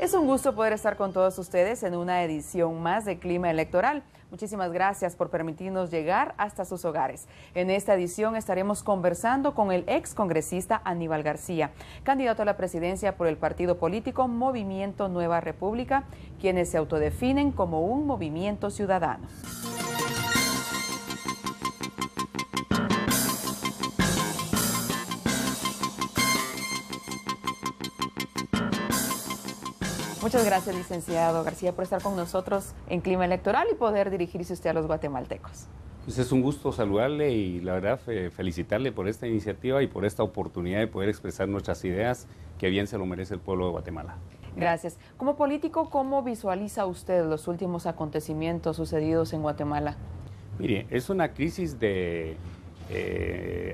Es un gusto poder estar con todos ustedes en una edición más de Clima Electoral. Muchísimas gracias por permitirnos llegar hasta sus hogares. En esta edición estaremos conversando con el ex congresista Aníbal García, candidato a la presidencia por el partido político Movimiento Nueva República, quienes se autodefinen como un movimiento ciudadano. Muchas gracias, licenciado García, por estar con nosotros en Clima Electoral y poder dirigirse usted a los guatemaltecos. Pues es un gusto saludarle y la verdad felicitarle por esta iniciativa y por esta oportunidad de poder expresar nuestras ideas, que bien se lo merece el pueblo de Guatemala. Gracias. Como político, ¿cómo visualiza usted los últimos acontecimientos sucedidos en Guatemala? Mire, es una crisis de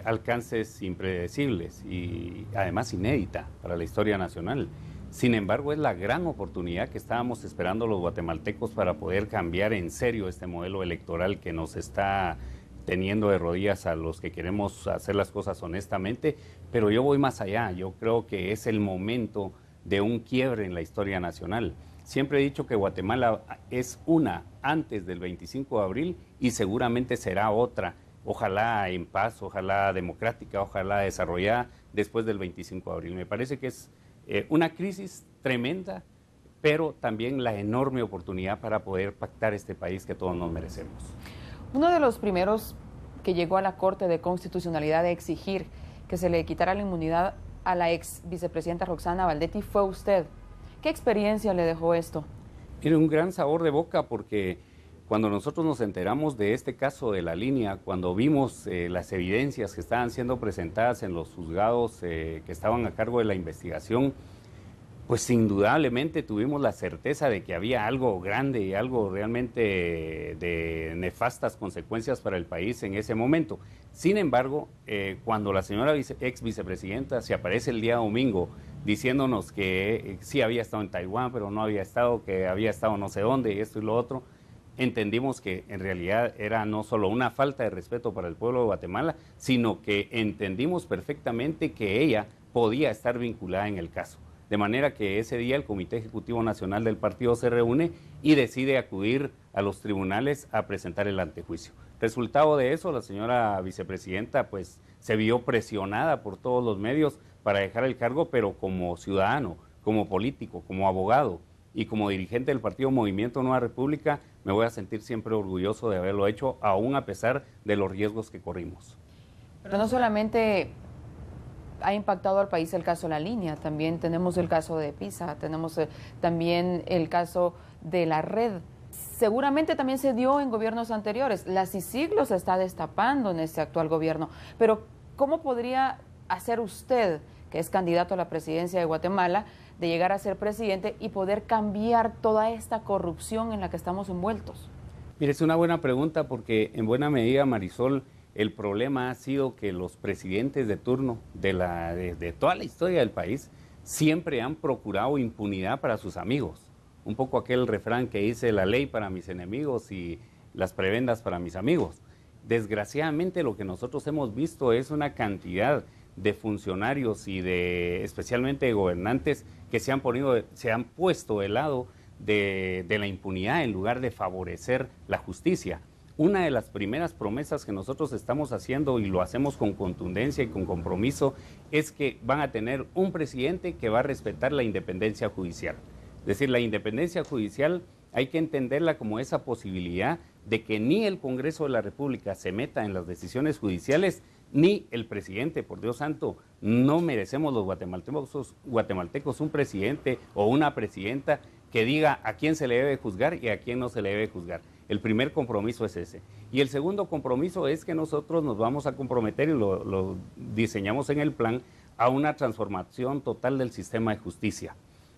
alcances impredecibles y además inédita para la historia nacional. Sin embargo, es la gran oportunidad que estábamos esperando los guatemaltecos para poder cambiar en serio este modelo electoral que nos está teniendo de rodillas a los que queremos hacer las cosas honestamente, pero yo voy más allá. Yo creo que es el momento de un quiebre en la historia nacional. Siempre he dicho que Guatemala es una antes del 25 de abril y seguramente será otra, ojalá en paz, ojalá democrática, ojalá desarrollada después del 25 de abril. Me parece que es una crisis tremenda, pero también la enorme oportunidad para poder pactar este país que todos nos merecemos. Uno de los primeros que llegó a la Corte de Constitucionalidad de exigir que se le quitara la inmunidad a la ex vicepresidenta Roxana Baldetti fue usted. ¿Qué experiencia le dejó esto? Tiene un gran sabor de boca porque cuando nosotros nos enteramos de este caso de la línea, cuando vimos las evidencias que estaban siendo presentadas en los juzgados que estaban a cargo de la investigación, pues indudablemente tuvimos la certeza de que había algo grande y algo realmente de nefastas consecuencias para el país en ese momento. Sin embargo, cuando la señora ex vicepresidenta se aparece el día domingo diciéndonos que sí había estado en Taiwán, pero no había estado, que había estado no sé dónde y esto y lo otro, entendimos que en realidad era no solo una falta de respeto para el pueblo de Guatemala, sino que entendimos perfectamente que ella podía estar vinculada en el caso. De manera que ese día el Comité Ejecutivo Nacional del partido se reúne y decide acudir a los tribunales a presentar el antejuicio. Resultado de eso, la señora vicepresidenta pues se vio presionada por todos los medios para dejar el cargo, pero como ciudadano, como político, como abogado y como dirigente del partido Movimiento Nueva República, me voy a sentir siempre orgulloso de haberlo hecho, aún a pesar de los riesgos que corrimos. Pero no solamente ha impactado al país el caso de la línea, también tenemos el caso de PISA, tenemos también el caso de la red. Seguramente también se dio en gobiernos anteriores. La CICIG se está destapando en este actual gobierno. Pero, ¿cómo podría hacer usted, que es candidato a la presidencia de Guatemala, de llegar a ser presidente y poder cambiar toda esta corrupción en la que estamos envueltos? Mire, es una buena pregunta porque en buena medida, Marisol, el problema ha sido que los presidentes de turno de toda la historia del país siempre han procurado impunidad para sus amigos. Un poco aquel refrán que dice la ley para mis enemigos y las prebendas para mis amigos. Desgraciadamente lo que nosotros hemos visto es una cantidad de funcionarios y especialmente de gobernantes que se han puesto del lado de la impunidad en lugar de favorecer la justicia. Una de las primeras promesas que nosotros estamos haciendo, y lo hacemos con contundencia y con compromiso, es que van a tener un presidente que va a respetar la independencia judicial. Es decir, la independencia judicial hay que entenderla como esa posibilidad de que ni el Congreso de la República se meta en las decisiones judiciales, ni el presidente. Por Dios santo, no merecemos los guatemaltecos un presidente o una presidenta que diga a quién se le debe juzgar y a quién no se le debe juzgar. El primer compromiso es ese. Y el segundo compromiso es que nosotros nos vamos a comprometer, y lo diseñamos en el plan, a una transformación total del sistema de justicia.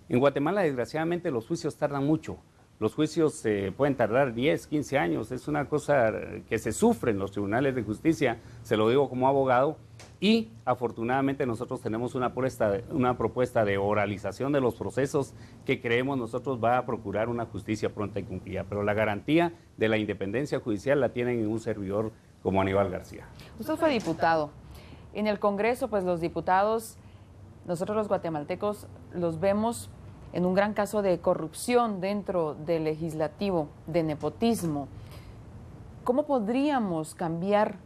En Guatemala, desgraciadamente, los juicios tardan mucho. Los juicios pueden tardar 10, 15 años. Es una cosa que se sufre en los tribunales de justicia, se lo digo como abogado. Y afortunadamente nosotros tenemos una propuesta de oralización de los procesos que creemos nosotros va a procurar una justicia pronta y cumplida. Pero la garantía de la independencia judicial la tienen en un servidor como Aníbal García. Usted fue diputado. En el Congreso, pues los diputados, nosotros los guatemaltecos los vemos en un gran caso de corrupción dentro del legislativo, de nepotismo. ¿Cómo podríamos cambiar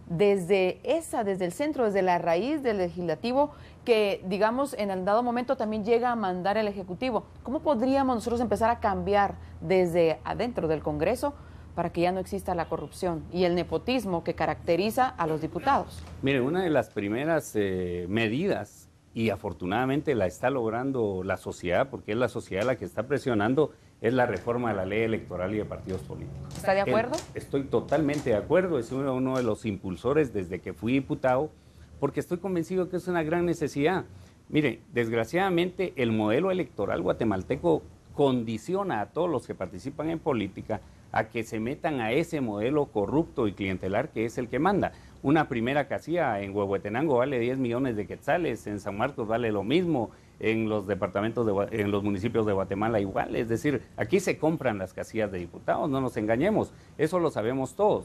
desde el centro, desde la raíz del legislativo, que digamos en el dado momento también llega a mandar el ejecutivo? ¿Cómo podríamos nosotros empezar a cambiar desde adentro del Congreso para que ya no exista la corrupción y el nepotismo que caracteriza a los diputados? Mire, una de las primeras medidas, y afortunadamente la está logrando la sociedad, porque es la sociedad la que está presionando, es la reforma de la ley electoral y de partidos políticos. ¿Está de acuerdo? Estoy totalmente de acuerdo, es uno de los impulsores desde que fui diputado, porque estoy convencido que es una gran necesidad. Mire, desgraciadamente el modelo electoral guatemalteco condiciona a todos los que participan en política a que se metan a ese modelo corrupto y clientelar que es el que manda. Una primera casilla en Huehuetenango vale 10 millones de quetzales, en San Marcos vale lo mismo, en los en los municipios de Guatemala igual. Es decir, aquí se compran las casillas de diputados, no nos engañemos, eso lo sabemos todos.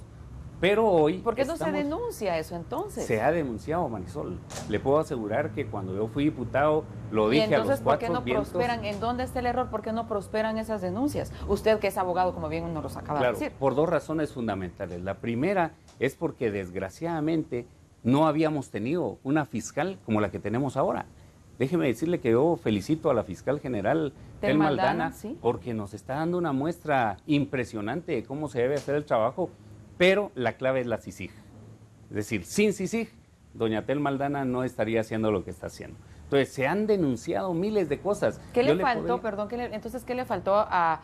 Pero hoy... ¿Por qué no se denuncia eso entonces? Se ha denunciado, Marisol. Le puedo asegurar que cuando yo fui diputado lo dije a los cuatro vientos. ¿Y entonces por qué no prosperan? ¿En dónde está el error? ¿Por qué no prosperan esas denuncias? Usted que es abogado, como bien nos los acaba de decir. Por dos razones fundamentales. La primera es porque desgraciadamente no habíamos tenido una fiscal como la que tenemos ahora. Déjeme decirle que yo felicito a la fiscal general Telma Aldana, ¿sí?, porque nos está dando una muestra impresionante de cómo se debe hacer el trabajo. Pero la clave es la CICIG. Es decir, sin CICIG, doña Telma Aldana no estaría haciendo lo que está haciendo. Entonces, se han denunciado miles de cosas. ¿Qué le faltó, entonces, qué le faltó a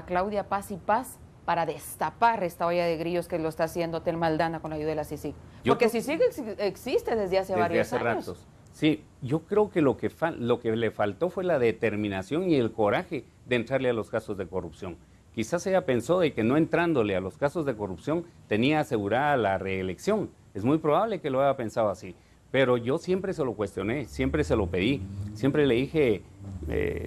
Claudia Paz y Paz para destapar esta olla de grillos que lo está haciendo Telma Aldana con la ayuda de la CICIG? Porque CICIG existe desde hace varios años. Ratos. Sí, yo creo que lo que le faltó fue la determinación y el coraje de entrarle a los casos de corrupción. Quizás ella pensó de que no entrándole a los casos de corrupción tenía asegurada la reelección. Es muy probable que lo haya pensado así. Pero yo siempre se lo cuestioné, siempre se lo pedí. Siempre le dije,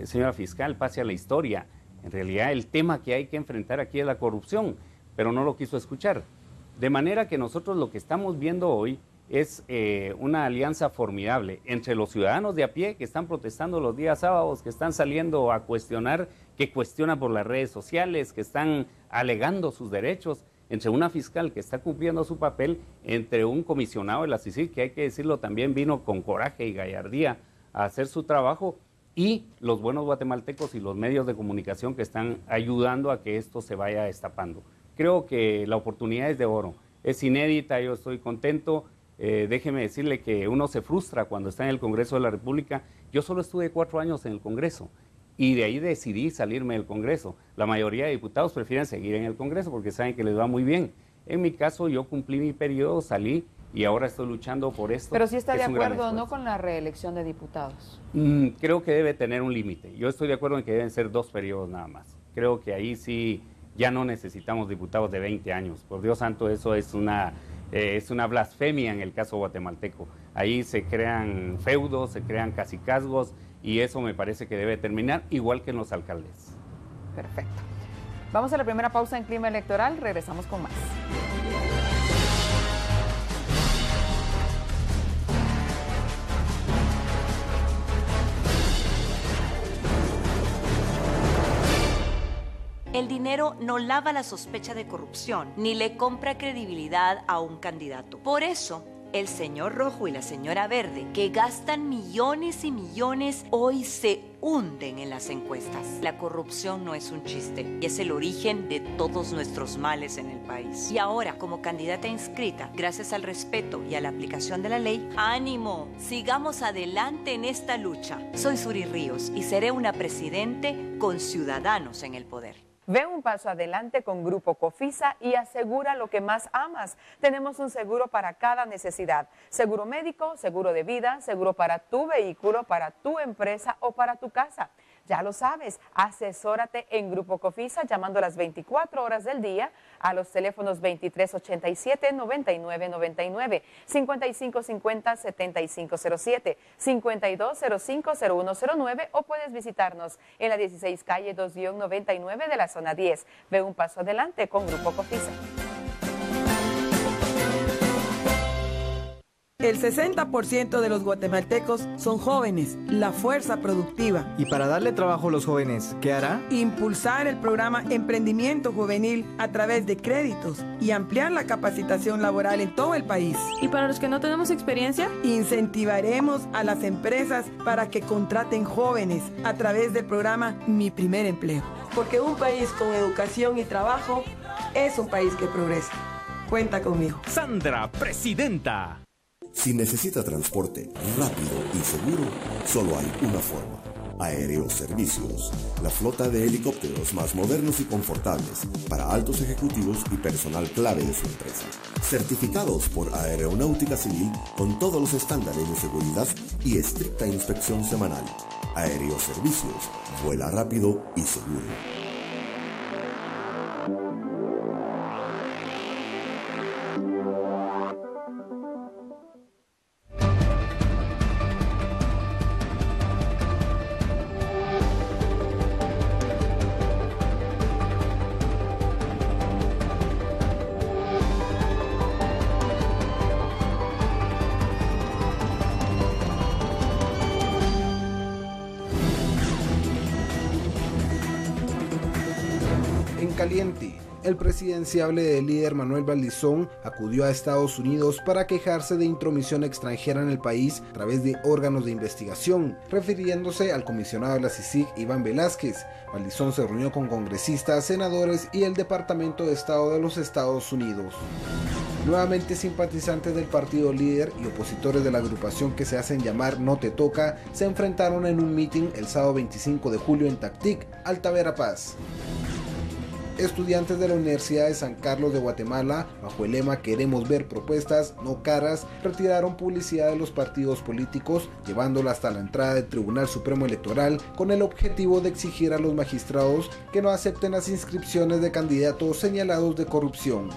señora fiscal, pase a la historia. En realidad el tema que hay que enfrentar aquí es la corrupción, pero no lo quiso escuchar. De manera que nosotros lo que estamos viendo hoy es una alianza formidable entre los ciudadanos de a pie que están protestando los días sábados, que están saliendo a cuestionar, que cuestionan por las redes sociales, que están alegando sus derechos, entre una fiscal que está cumpliendo su papel, entre un comisionado de la CICIG, que hay que decirlo también vino con coraje y gallardía a hacer su trabajo, y los buenos guatemaltecos y los medios de comunicación que están ayudando a que esto se vaya destapando. Creo que la oportunidad es de oro, es inédita, yo estoy contento. Déjeme decirle que uno se frustra cuando está en el Congreso de la República. Yo solo estuve 4 años en el Congreso y de ahí decidí salirme del Congreso. La mayoría de diputados prefieren seguir en el Congreso porque saben que les va muy bien. En mi caso, yo cumplí mi periodo, salí y ahora estoy luchando por esto. Pero sí está de acuerdo o no con la reelección de diputados. Creo que debe tener un límite. Yo estoy de acuerdo en que deben ser 2 periodos nada más. Creo que ahí sí ya no necesitamos diputados de 20 años. Por Dios santo, eso es una blasfemia en el caso guatemalteco. Ahí se crean feudos, se crean cacicazgos y eso me parece que debe terminar, igual que en los alcaldes. Perfecto. Vamos a la primera pausa en Clima Electoral, regresamos con más. El dinero no lava la sospecha de corrupción, ni le compra credibilidad a un candidato. Por eso, el señor Rojo y la señora Verde, que gastan millones y millones, hoy se hunden en las encuestas. La corrupción no es un chiste y es el origen de todos nuestros males en el país. Y ahora, como candidata inscrita, gracias al respeto y a la aplicación de la ley, ¡ánimo! Sigamos adelante en esta lucha. Soy Suri Ríos y seré una presidente con ciudadanos en el poder. Ve un paso adelante con Grupo Cofisa y asegura lo que más amas. Tenemos un seguro para cada necesidad. Seguro médico, seguro de vida, seguro para tu vehículo, para tu empresa o para tu casa. Ya lo sabes, asesórate en Grupo Cofisa llamando las 24 horas del día a los teléfonos 2387-9999, 5550-7507, 5205-0109 o puedes visitarnos en la 16 calle 2-99 de la zona 10. Ve un paso adelante con Grupo Cofisa. El 60% de los guatemaltecos son jóvenes, la fuerza productiva. Y para darle trabajo a los jóvenes, ¿qué hará? Impulsar el programa Emprendimiento Juvenil a través de créditos y ampliar la capacitación laboral en todo el país. ¿Y para los que no tenemos experiencia? Incentivaremos a las empresas para que contraten jóvenes a través del programa Mi Primer Empleo. Porque un país con educación y trabajo es un país que progresa. Cuenta conmigo. Sandra, presidenta. Si necesita transporte rápido y seguro, solo hay una forma. Aeroservicios, la flota de helicópteros más modernos y confortables para altos ejecutivos y personal clave de su empresa. Certificados por Aeronáutica Civil con todos los estándares de seguridad y estricta inspección semanal. Aeroservicios, vuela rápido y seguro. Caliente. El presidenciable del líder Manuel Valdizón acudió a Estados Unidos para quejarse de intromisión extranjera en el país a través de órganos de investigación. Refiriéndose al comisionado de la CICIG, Iván Velázquez, Valdizón se reunió con congresistas, senadores y el Departamento de Estado de los Estados Unidos. Nuevamente, simpatizantes del partido líder y opositores de la agrupación que se hacen llamar No Te Toca se enfrentaron en un mitin el sábado 25 de julio en Tactic, Alta Verapaz. Estudiantes de la Universidad de San Carlos de Guatemala, bajo el lema Queremos ver propuestas, no caras, retiraron publicidad de los partidos políticos, llevándola hasta la entrada del Tribunal Supremo Electoral con el objetivo de exigir a los magistrados que no acepten las inscripciones de candidatos señalados de corrupción.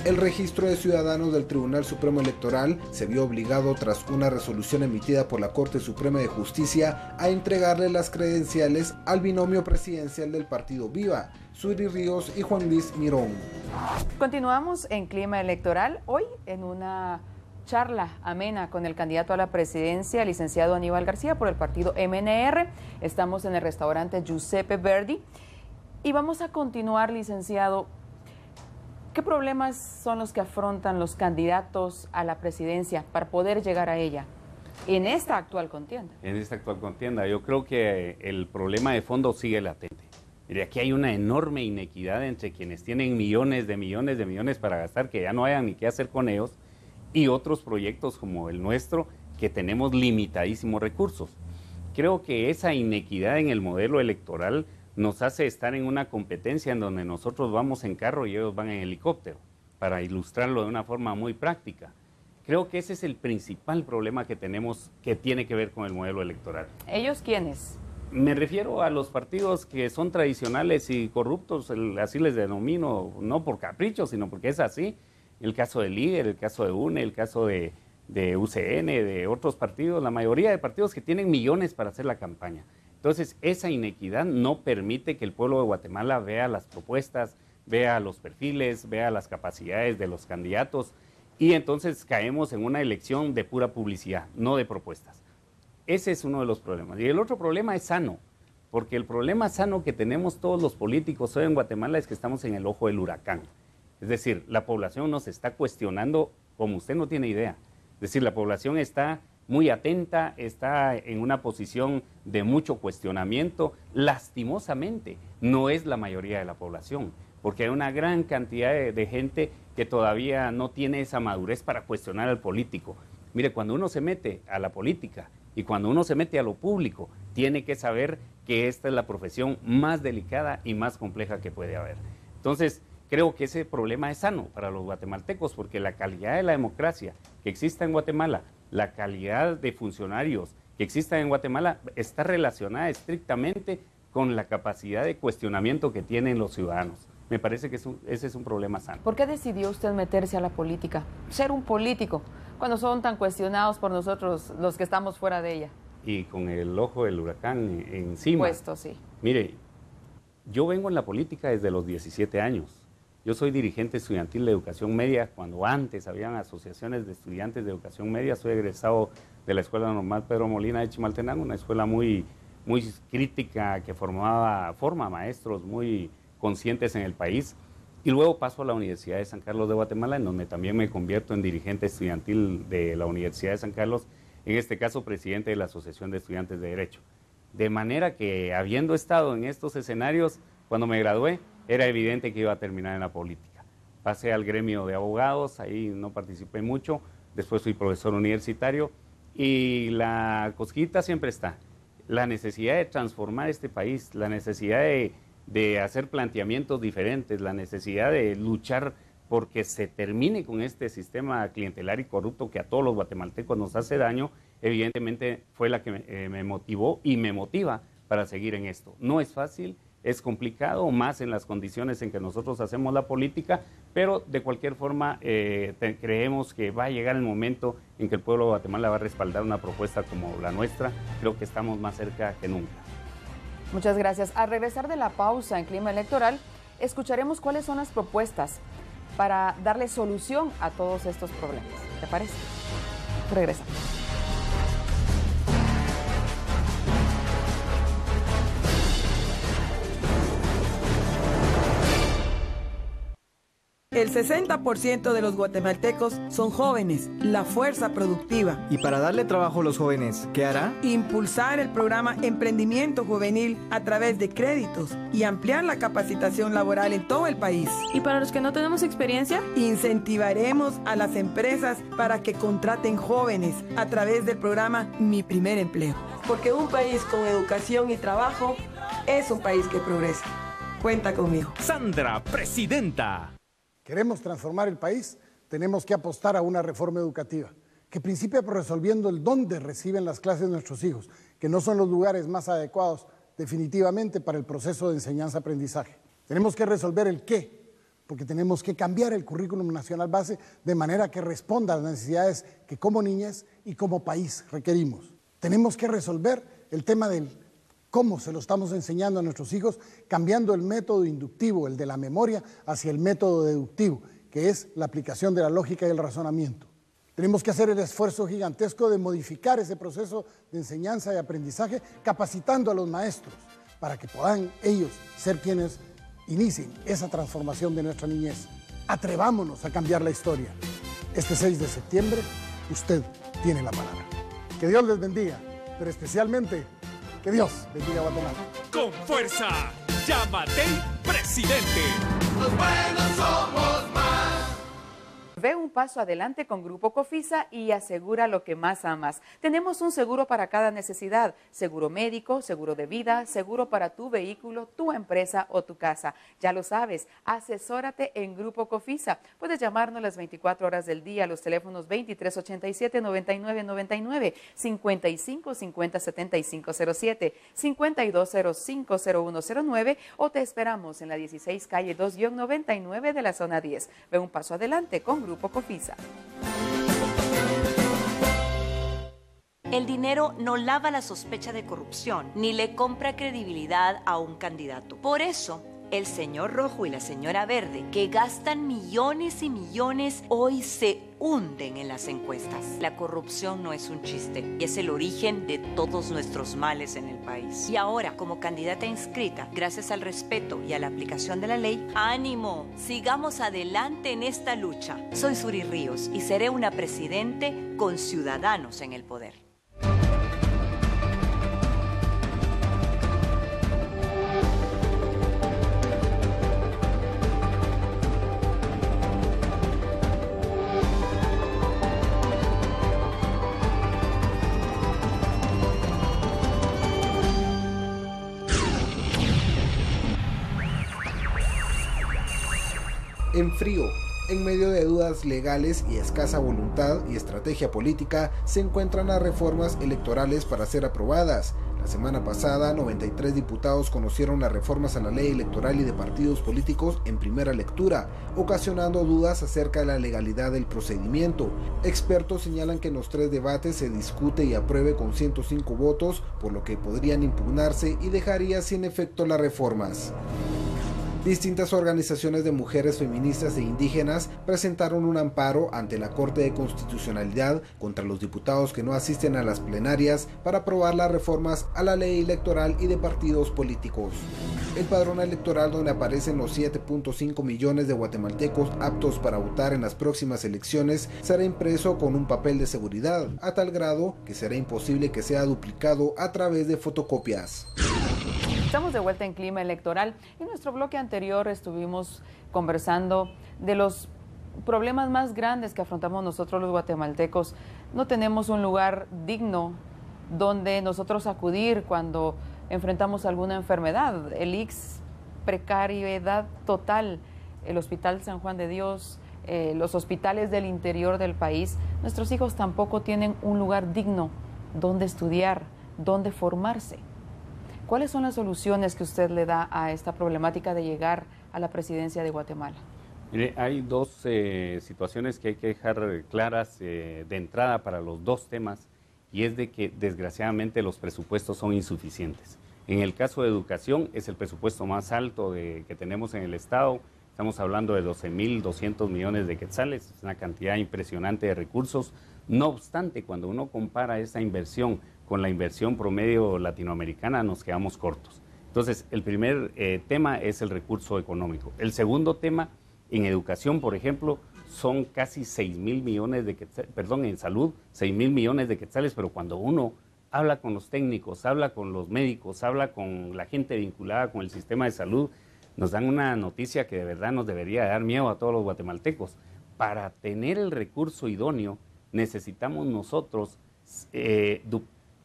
El registro de ciudadanos del Tribunal Supremo Electoral se vio obligado, tras una resolución emitida por la Corte Suprema de Justicia, a entregarle las credenciales al binomio presidencial del partido Viva, Suri Ríos y Juan Luis Mirón. Continuamos en clima electoral, hoy en una charla amena con el candidato a la presidencia, licenciado Aníbal García, por el partido MNR. Estamos en el restaurante Giuseppe Verdi y vamos a continuar, licenciado. ¿Qué problemas son los que afrontan los candidatos a la presidencia para poder llegar a ella en esta actual contienda? En esta actual contienda, yo creo que el problema de fondo sigue latente. Mire, aquí hay una enorme inequidad entre quienes tienen millones de millones para gastar, que ya no hayan ni qué hacer con ellos, y otros proyectos como el nuestro, que tenemos limitadísimos recursos. Creo que esa inequidad en el modelo electoral nos hace estar en una competencia en donde nosotros vamos en carro y ellos van en helicóptero, para ilustrarlo de una forma muy práctica. Creo que ese es el principal problema que tenemos, que tiene que ver con el modelo electoral. ¿Ellos quiénes? Me refiero a los partidos que son tradicionales y corruptos, así les denomino, no por capricho, sino porque es así. El caso del líder, el caso de UNE, el caso de UCN, de otros partidos, la mayoría de partidos que tienen millones para hacer la campaña. Entonces, esa inequidad no permite que el pueblo de Guatemala vea las propuestas, vea los perfiles, vea las capacidades de los candidatos, y entonces caemos en una elección de pura publicidad, no de propuestas. Ese es uno de los problemas. Y el otro problema es sano, porque el problema sano que tenemos todos los políticos hoy en Guatemala es que estamos en el ojo del huracán. Es decir, la población nos está cuestionando como usted no tiene idea. Es decir, la población está muy atenta, está en una posición de mucho cuestionamiento. Lastimosamente, no es la mayoría de la población, porque hay una gran cantidad de gente que todavía no tiene esa madurez para cuestionar al político. Mire, cuando uno se mete a la política y cuando uno se mete a lo público, tiene que saber que esta es la profesión más delicada y más compleja que puede haber. Entonces, creo que ese problema es sano para los guatemaltecos, porque la calidad de la democracia que exista en Guatemala, la calidad de funcionarios que exista en Guatemala está relacionada estrictamente con la capacidad de cuestionamiento que tienen los ciudadanos. Me parece que ese es un problema sano. ¿Por qué decidió usted meterse a la política, ser un político, cuando son tan cuestionados por nosotros los que estamos fuera de ella? Y con el ojo del huracán encima. Puesto, sí. Mire, yo vengo en la política desde los 17 años. Yo soy dirigente estudiantil de educación media, cuando antes habían asociaciones de estudiantes de educación media. Soy egresado de la Escuela Normal Pedro Molina de Chimaltenango, una escuela muy crítica que forma maestros muy conscientes en el país. Y luego paso a la Universidad de San Carlos de Guatemala, en donde también me convierto en dirigente estudiantil de la Universidad de San Carlos, en este caso presidente de la Asociación de Estudiantes de Derecho. De manera que, habiendo estado en estos escenarios, cuando me gradué, era evidente que iba a terminar en la política. Pasé al gremio de abogados, ahí no participé mucho, después fui profesor universitario, y la cosquillita siempre está. La necesidad de transformar este país, la necesidad de hacer planteamientos diferentes, la necesidad de luchar porque se termine con este sistema clientelar y corrupto que a todos los guatemaltecos nos hace daño, evidentemente fue la que me motivó y me motiva para seguir en esto. No es fácil, es complicado, más en las condiciones en que nosotros hacemos la política, pero de cualquier forma creemos que va a llegar el momento en que el pueblo de Guatemala va a respaldar una propuesta como la nuestra. Creo que estamos más cerca que nunca. Muchas gracias. Al regresar de la pausa en clima electoral, escucharemos cuáles son las propuestas para darle solución a todos estos problemas. ¿Te parece? Regresamos. El 60% de los guatemaltecos son jóvenes, la fuerza productiva. Y para darle trabajo a los jóvenes, ¿qué hará? Impulsar el programa Emprendimiento Juvenil a través de créditos y ampliar la capacitación laboral en todo el país. ¿Y para los que no tenemos experiencia? Incentivaremos a las empresas para que contraten jóvenes a través del programa Mi Primer Empleo. Porque un país con educación y trabajo es un país que progresa. Cuenta conmigo. Sandra, presidenta. Queremos transformar el país, tenemos que apostar a una reforma educativa que principie por resolviendo el dónde reciben las clases nuestros hijos, que no son los lugares más adecuados definitivamente para el proceso de enseñanza-aprendizaje. Tenemos que resolver el qué, porque tenemos que cambiar el currículum nacional base de manera que responda a las necesidades que como niñez y como país requerimos. Tenemos que resolver el tema del cómo se lo estamos enseñando a nuestros hijos, cambiando el método inductivo, el de la memoria, hacia el método deductivo, que es la aplicación de la lógica y el razonamiento. Tenemos que hacer el esfuerzo gigantesco de modificar ese proceso de enseñanza y aprendizaje, capacitando a los maestros para que puedan ellos ser quienes inicien esa transformación de nuestra niñez. Atrevámonos a cambiar la historia. Este 6 de septiembre, usted tiene la palabra. Que Dios les bendiga, pero especialmente que Dios bendiga a Guatemala. Con fuerza, Yamatei presidente. Los buenos somos más. Ve un paso adelante con Grupo Cofisa y asegura lo que más amas. Tenemos un seguro para cada necesidad: seguro médico, seguro de vida, seguro para tu vehículo, tu empresa o tu casa. Ya lo sabes, asesórate en Grupo Cofisa. Puedes llamarnos las 24 horas del día a los teléfonos 2387-9999, 5550-7507, 5205-0109 o te esperamos en la 16 calle 2-99 de la zona 10. Ve un paso adelante con Grupo Cofisa. El dinero no lava la sospecha de corrupción, ni le compra credibilidad a un candidato. Por eso, el señor Rojo y la señora Verde, que gastan millones y millones, hoy se hunden en las encuestas. La corrupción no es un chiste y es el origen de todos nuestros males en el país. Y ahora, como candidata inscrita, gracias al respeto y a la aplicación de la ley, ¡ánimo! Sigamos adelante en esta lucha. Soy Suri Ríos y seré una presidente con ciudadanos en el poder. En frío, en medio de dudas legales y escasa voluntad y estrategia política, se encuentran las reformas electorales para ser aprobadas. La semana pasada, 93 diputados conocieron las reformas a la ley electoral y de partidos políticos en primera lectura, ocasionando dudas acerca de la legalidad del procedimiento. Expertos señalan que en los 3 debates se discute y apruebe con 105 votos, por lo que podrían impugnarse y dejaría sin efecto las reformas. Distintas organizaciones de mujeres feministas e indígenas presentaron un amparo ante la Corte de Constitucionalidad contra los diputados que no asisten a las plenarias para aprobar las reformas a la ley electoral y de partidos políticos. El padrón electoral, donde aparecen los 7.5 millones de guatemaltecos aptos para votar en las próximas elecciones, será impreso con un papel de seguridad, a tal grado que será imposible que sea duplicado a través de fotocopias. Estamos de vuelta en Clima Electoral. En nuestro bloque anterior estuvimos conversando de los problemas más grandes que afrontamos nosotros los guatemaltecos. No tenemos un lugar digno donde nosotros acudir cuando enfrentamos alguna enfermedad. El ICS, precariedad total. El Hospital San Juan de Dios, los hospitales del interior del país. Nuestros hijos tampoco tienen un lugar digno donde estudiar, donde formarse. ¿Cuáles son las soluciones que usted le da a esta problemática de llegar a la presidencia de Guatemala? Mire, hay dos situaciones que hay que dejar claras de entrada para los dos temas, y es de que desgraciadamente los presupuestos son insuficientes. En el caso de educación es el presupuesto más alto que tenemos en el Estado. Estamos hablando de 12.200 millones de quetzales, es una cantidad impresionante de recursos. No obstante, cuando uno compara esa inversión con la inversión promedio latinoamericana, nos quedamos cortos. Entonces, el primer tema es el recurso económico. El segundo tema, en educación, por ejemplo, son casi 6.000 millones de quetzales, perdón, en salud, 6.000 millones de quetzales, pero cuando uno habla con los técnicos, habla con los médicos, habla con la gente vinculada con el sistema de salud, nos dan una noticia que de verdad nos debería dar miedo a todos los guatemaltecos. Para tener el recurso idóneo, necesitamos nosotros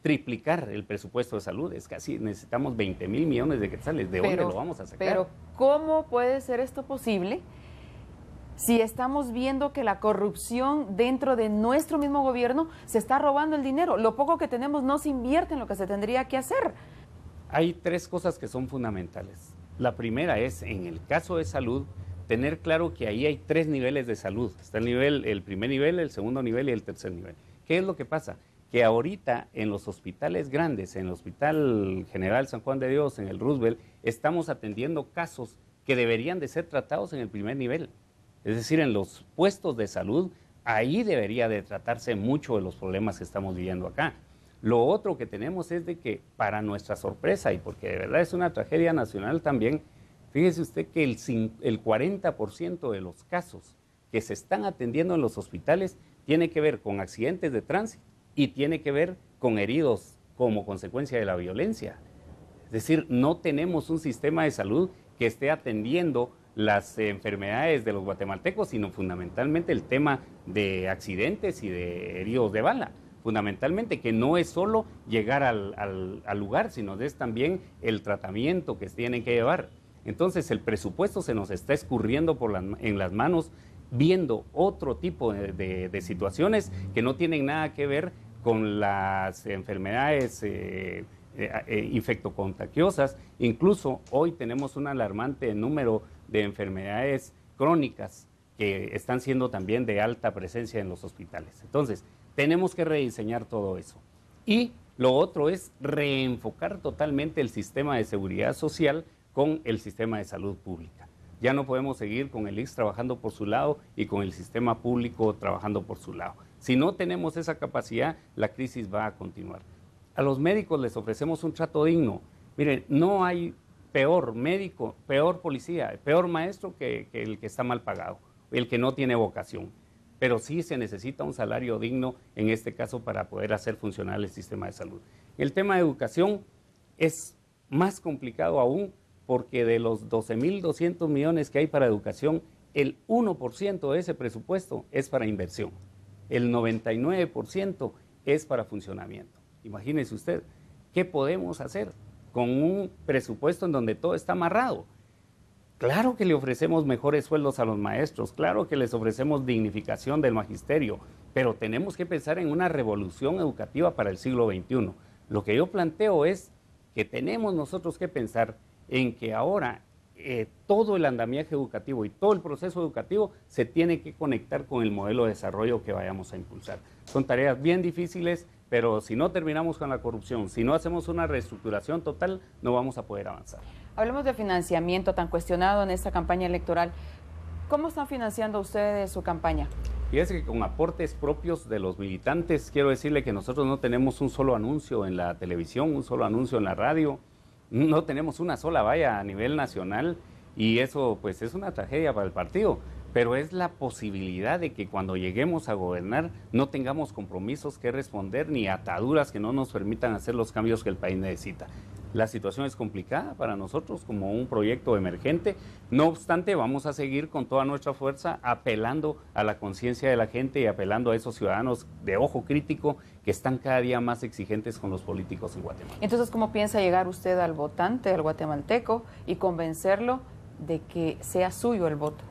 triplicar el presupuesto de salud. Es casi, necesitamos 20.000 millones de quetzales. ¿De dónde lo vamos a sacar? Pero, ¿cómo puede ser esto posible si estamos viendo que la corrupción dentro de nuestro mismo gobierno se está robando el dinero? Lo poco que tenemos no se invierte en lo que se tendría que hacer. Hay tres cosas que son fundamentales. La primera es, en el caso de salud, tener claro que ahí hay tres niveles de salud. Está el primer nivel, el segundo nivel y el tercer nivel. ¿Qué es lo que pasa? Que ahorita en los hospitales grandes, en el Hospital General San Juan de Dios, en el Roosevelt, estamos atendiendo casos que deberían de ser tratados en el primer nivel. Es decir, en los puestos de salud, ahí debería de tratarse mucho de los problemas que estamos viviendo acá. Lo otro que tenemos es de que, para nuestra sorpresa, y porque de verdad es una tragedia nacional también, fíjese usted que el 40% de los casos que se están atendiendo en los hospitales tiene que ver con accidentes de tránsito y tiene que ver con heridos como consecuencia de la violencia. Es decir, no tenemos un sistema de salud que esté atendiendo las enfermedades de los guatemaltecos, sino fundamentalmente el tema de accidentes y de heridos de bala. Fundamentalmente, que no es solo llegar al lugar, sino es también el tratamiento que tienen que llevar. Entonces, el presupuesto se nos está escurriendo en las manos, viendo otro tipo de situaciones que no tienen nada que ver con las enfermedades infectocontagiosas. Incluso hoy tenemos un alarmante número de enfermedades crónicas que están siendo también de alta presencia en los hospitales. Entonces, tenemos que rediseñar todo eso. Y lo otro es reenfocar totalmente el sistema de seguridad social con el sistema de salud pública. Ya no podemos seguir con el ICS trabajando por su lado y con el sistema público trabajando por su lado. Si no tenemos esa capacidad, la crisis va a continuar. A los médicos les ofrecemos un trato digno. Miren, no hay peor médico, peor policía, peor maestro que el que está mal pagado, el que no tiene vocación. Pero sí se necesita un salario digno, en este caso, para poder hacer funcionar el sistema de salud. El tema de educación es más complicado aún, porque de los 12.200 millones que hay para educación, el 1% de ese presupuesto es para inversión. El 99% es para funcionamiento. Imagínese usted, ¿qué podemos hacer con un presupuesto en donde todo está amarrado? Claro que le ofrecemos mejores sueldos a los maestros, claro que les ofrecemos dignificación del magisterio, pero tenemos que pensar en una revolución educativa para el siglo XXI. Lo que yo planteo es que tenemos nosotros que pensar en que ahora todo el andamiaje educativo y todo el proceso educativo se tiene que conectar con el modelo de desarrollo que vayamos a impulsar. Son tareas bien difíciles, pero si no terminamos con la corrupción, si no hacemos una reestructuración total, no vamos a poder avanzar. Hablemos de financiamiento tan cuestionado en esta campaña electoral. ¿Cómo están financiando ustedes su campaña? Fíjese que con aportes propios de los militantes, quiero decirle que nosotros no tenemos un solo anuncio en la televisión, un solo anuncio en la radio, no tenemos una sola valla a nivel nacional, y eso pues es una tragedia para el partido, pero es la posibilidad de que cuando lleguemos a gobernar no tengamos compromisos que responder ni ataduras que no nos permitan hacer los cambios que el país necesita. La situación es complicada para nosotros como un proyecto emergente, no obstante vamos a seguir con toda nuestra fuerza apelando a la conciencia de la gente y apelando a esos ciudadanos de ojo crítico que están cada día más exigentes con los políticos en Guatemala. Entonces, ¿cómo piensa llegar usted al votante, al guatemalteco, y convencerlo de que sea suyo el voto?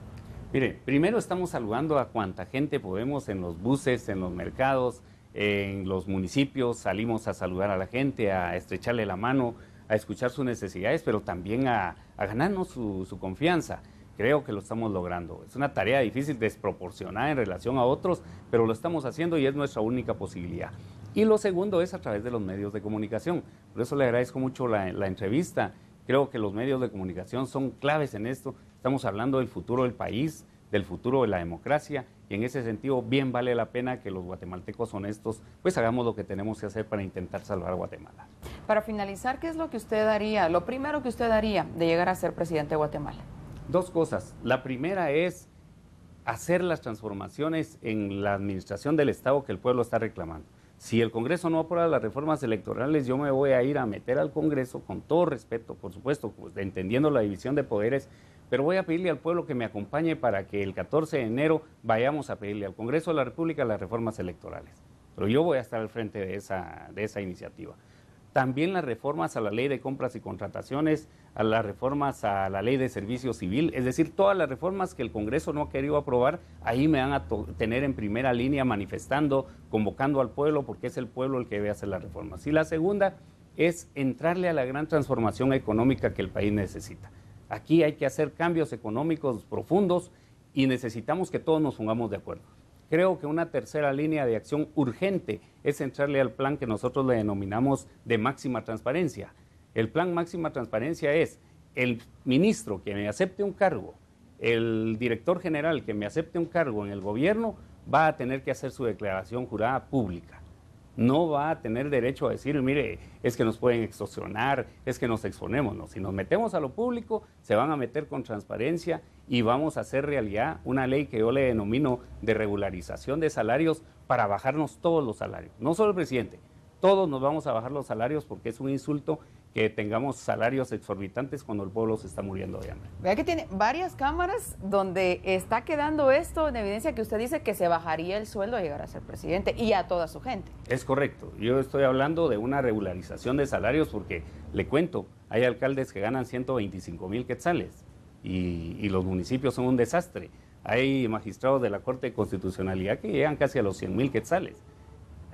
Mire, primero estamos saludando a cuanta gente podemos en los buses, en los mercados, en los municipios, salimos a saludar a la gente, a estrecharle la mano, a escuchar sus necesidades, pero también a ganarnos su confianza. Creo que lo estamos logrando. Es una tarea difícil, desproporcionada en relación a otros, pero lo estamos haciendo y es nuestra única posibilidad. Y lo segundo es a través de los medios de comunicación. Por eso le agradezco mucho la entrevista. Creo que los medios de comunicación son claves en esto. Estamos hablando del futuro del país, del futuro de la democracia, y en ese sentido bien vale la pena que los guatemaltecos honestos pues hagamos lo que tenemos que hacer para intentar salvar a Guatemala. Para finalizar, ¿qué es lo que usted haría, lo primero que usted haría de llegar a ser presidente de Guatemala? Dos cosas. La primera es hacer las transformaciones en la administración del Estado que el pueblo está reclamando. Si el Congreso no aprueba las reformas electorales, yo me voy a ir a meter al Congreso, con todo respeto, por supuesto, pues, entendiendo la división de poderes, pero voy a pedirle al pueblo que me acompañe para que el 14 de enero vayamos a pedirle al Congreso de la República las reformas electorales. Pero yo voy a estar al frente de esa iniciativa. También las reformas a la ley de compras y contrataciones, a las reformas a la ley de servicio civil, es decir, todas las reformas que el Congreso no ha querido aprobar, ahí me van a tener en primera línea manifestando, convocando al pueblo, porque es el pueblo el que debe hacer las reformas. Y la segunda es entrarle a la gran transformación económica que el país necesita. Aquí hay que hacer cambios económicos profundos y necesitamos que todos nos pongamos de acuerdo. Creo que una tercera línea de acción urgente es entrarle al plan que nosotros le denominamos de máxima transparencia. El plan máxima transparencia es el ministro que me acepte un cargo, el director general que me acepte un cargo en el gobierno va a tener que hacer su declaración jurada pública. No va a tener derecho a decir, mire, es que nos pueden extorsionar, es que nos exponemos. No, si nos metemos a lo público, se van a meter con transparencia y vamos a hacer realidad una ley que yo le denomino de regularización de salarios para bajarnos todos los salarios. No solo el presidente, todos nos vamos a bajar los salarios porque es un insulto que tengamos salarios exorbitantes cuando el pueblo se está muriendo de hambre. Vea que tiene varias cámaras donde está quedando esto en evidencia que usted dice que se bajaría el sueldo a llegar a ser presidente y a toda su gente. Es correcto. Yo estoy hablando de una regularización de salarios porque, le cuento, hay alcaldes que ganan 125,000 quetzales y los municipios son un desastre. Hay magistrados de la Corte de Constitucionalidad que llegan casi a los 100,000 quetzales.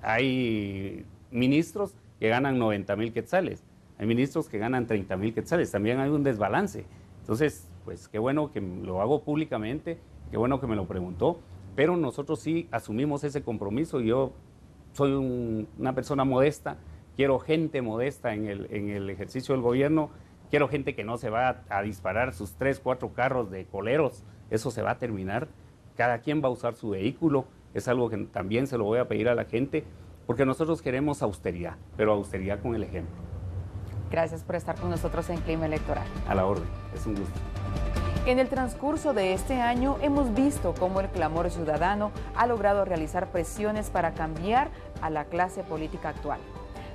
Hay ministros que ganan 90,000 quetzales. Hay ministros que ganan 30,000 quetzales, también hay un desbalance. Entonces, pues qué bueno que lo hago públicamente, qué bueno que me lo preguntó, pero nosotros sí asumimos ese compromiso. Yo soy una persona modesta, quiero gente modesta en el ejercicio del gobierno, quiero gente que no se va a disparar sus 3, 4 carros de coleros, eso se va a terminar. Cada quien va a usar su vehículo, es algo que también se lo voy a pedir a la gente, porque nosotros queremos austeridad, pero austeridad con el ejemplo. Gracias por estar con nosotros en Clima Electoral. A la orden, es un gusto. En el transcurso de este año hemos visto cómo el clamor ciudadano ha logrado realizar presiones para cambiar a la clase política actual.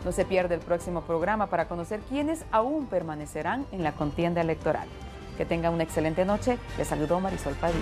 No se pierda el próximo programa para conocer quiénes aún permanecerán en la contienda electoral. Que tenga una excelente noche. Les saludó Marisol Padilla.